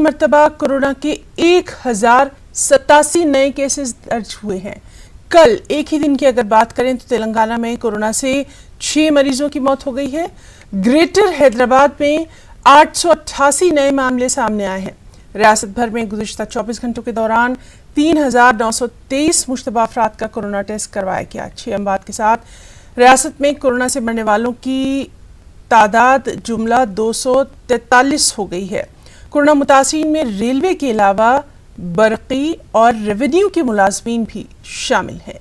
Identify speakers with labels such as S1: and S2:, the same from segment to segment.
S1: मरतबा कोरोना के 1087 नए केसेस दर्ज हुए हैं। कल एक ही दिन की अगर बात करें तो तेलंगाना में कोरोना से 6 मरीजों की मौत हो गई है। ग्रेटर हैदराबाद में 888 नए मामले सामने आए हैं। रियासत भर में गुज़िश्ता 24 घंटों के दौरान 3923 मुश्तबा अफराद का कोरोना टेस्ट करवाया गया। 6 अमवात के साथ रियासत में कोरोना से मरने वालों की तादाद जुमला 243 हो गई है। कोरोना मुतासिरीन में रेलवे के अलावा बरकी और रेवेन्यू के मुलाजमीन भी शामिल हैं।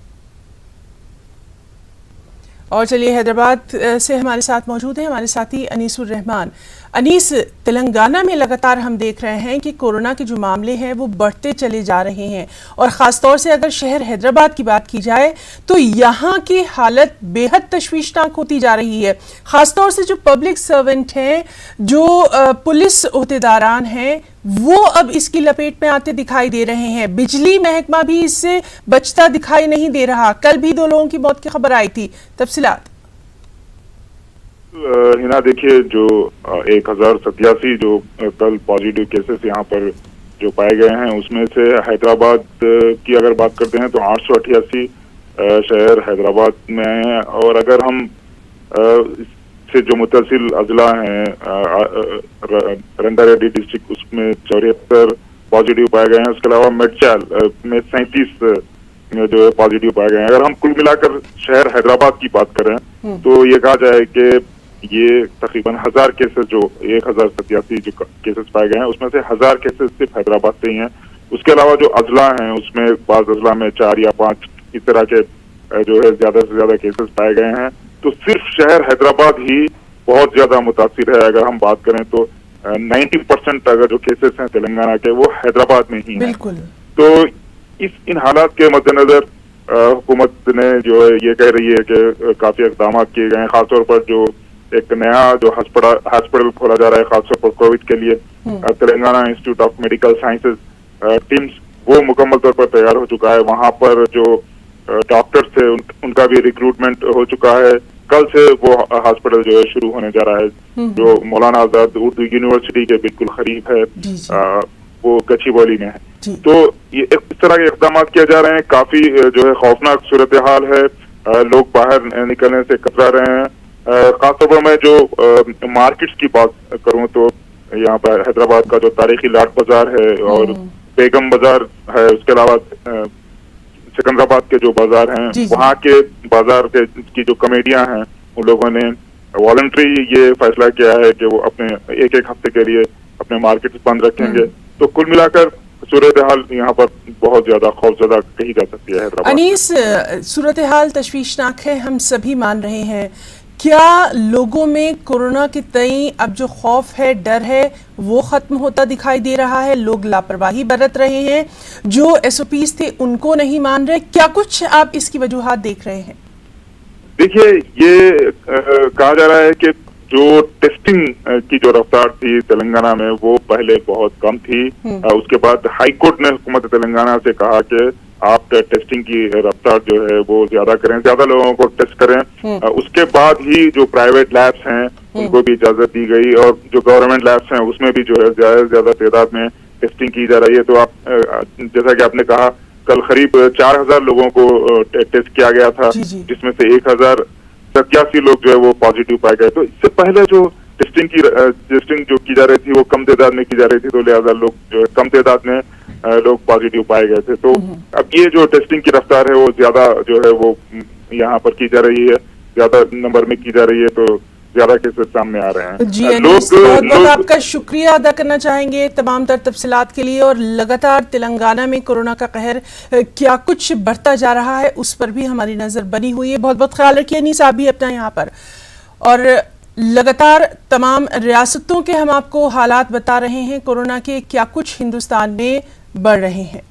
S1: और चलिए हैदराबाद से हमारे साथ मौजूद हैं हमारे साथी अनीसुर रहमान। अनीस, तेलंगाना में लगातार हम देख रहे हैं कि कोरोना के जो मामले हैं वो बढ़ते चले जा रहे हैं और ख़ास तौर से अगर शहर हैदराबाद की बात की जाए तो यहाँ की हालत बेहद तशवीशनाक होती जा रही है। ख़ास तौर से जो पब्लिक सर्वेंट हैं, जो पुलिस ओहदेदारान हैं, वो अब इसकी लपेट में आते दिखाई दे रहे हैं। बिजली महकमा भी इससे बचता दिखाई नहीं दे रहा। कल भी 2 लोगों की मौत की खबर आई थी, तफसीलात।
S2: हिना, देखिए, जो 1087 जो कल पॉजिटिव केसेस यहाँ पर जो पाए गए हैं उसमें से हैदराबाद की अगर बात करते हैं तो 888 शहर हैदराबाद में हैं। और अगर हम से जो मुतसिल अजला हैं, रंगारेड्डी डिस्ट्रिक्ट, उसमें 74 पॉजिटिव पाए गए हैं। उसके अलावा मेडचाल में 37 जो है पॉजिटिव पाए गए हैं। अगर हम कुल मिलाकर शहर हैदराबाद की बात करें तो ये कहा जाए कि ये तकरीबन 1000 केसेस जो 1087 जो केसेस पाए गए हैं उसमें से 1000 केसेस सिर्फ हैदराबाद से ही हैं। उसके अलावा जो अजला हैं उसमें बाज़ अजला में 4 या 5 इस तरह के जो है ज्यादा से ज्यादा केसेस पाए गए हैं। तो सिर्फ शहर हैदराबाद ही बहुत ज्यादा मुतासिर है। अगर हम बात करें तो 90% अगर जो केसेस हैं तेलंगाना के वो हैदराबाद में ही हैं। तो इन हालात के मद्देनजर हुकूमत ने जो है ये कह रही है कि काफी इक़दाम किए गए हैं। खासतौर पर जो एक नया जो हॉस्पिटल खोला जा रहा है खासतौर पर कोविड के लिए, Telangana institute of medical sciences teams, वो मुकम्मल तौर पर तैयार हो चुका है। वहां पर जो डॉक्टर्स थे उनका भी रिक्रूटमेंट हो चुका है। कल से वो हॉस्पिटल जो है शुरू होने जा रहा है, जो मौलाना आजाद उर्दू यूनिवर्सिटी के बिल्कुल करीब है, वो गच्चीबौली में है। तो ये इस तरह के इक़दाम किए जा रहे हैं। काफी जो है खौफनाक सूरत हाल है, लोग बाहर निकलने से कतरा रहे हैं। खासतौर पर मैं जो मार्केट्स की बात करूं तो यहाँ पर हैदराबाद का जो तारीखी लाट बाजार है और बेगम बाजार है, उसके अलावा सिकंदराबाद के जो बाजार हैं, वहाँ के बाजार के की जो कमेटियां हैं उन लोगों ने वॉलंटरी ये फैसला किया है कि वो अपने एक हफ्ते के लिए अपने मार्केट बंद रखेंगे। तो कुल मिलाकर सूरत हाल यहाँ पर बहुत ज्यादा खौफजदा कही जा सकती है हैदराबाद।
S1: अनीस, सूरत हाल तशवीशनाक है, हम सभी मान रहे हैं। क्या लोगों में कोरोना के तई अब जो खौफ है, डर है, वो खत्म होता दिखाई दे रहा है? लोग लापरवाही बरत रहे हैं, जो SOPs थे उनको नहीं मान रहे? क्या कुछ आप इसकी वजूहात देख रहे हैं?
S2: देखिए, ये कहा जा रहा है कि जो टेस्टिंग की जो रफ्तार थी तेलंगाना में वो पहले बहुत कम थी। उसके बाद हाई कोर्ट ने हुकूमत तेलंगाना से कहा कि आप टेस्टिंग की रफ्तार जो है वो ज्यादा करें, ज्यादा लोगों को टेस्ट करें। उसके बाद ही जो प्राइवेट लैब्स हैं उनको भी इजाजत दी गई और जो गवर्नमेंट लैब्स हैं उसमें भी जो है ज्यादा तादाद में टेस्टिंग की जा रही है। तो आप जैसा कि आपने कहा, कल करीब 4000 लोगों को टेस्ट किया गया था, जिसमें से 1087 लोग जो है वो पॉजिटिव पाए गए। तो इससे पहले जो टेस्टिंग जो की जा रही थी वो कम तादाद में की जा रही थी, तो लिहाजा लोग जो है कम तादाद में लोग पॉजिटिव पाए गए थे। तो अब ये जो टेस्टिंग की रफ्तार है वो ज्यादा जो है वो यहाँ पर की जा रही है, ज्यादा नंबर में की जा रही है, तो ज्यादा केसेस सामने आ रहे हैं।
S1: जी, बहुत आपका शुक्रिया अदा करना चाहेंगे तमाम तर तफसीलात के लिए। और लगातार तेलंगाना में कोरोना का कहर क्या कुछ बढ़ता जा रहा है उस पर भी हमारी नजर बनी हुई है। बहुत बहुत ख्याल रखिए अनीस, आप भी अपना यहाँ पर। और लगातार तमाम रियासतों के हम आपको हालात बता रहे हैं कोरोना के क्या कुछ हिंदुस्तान में बढ़ रहे हैं।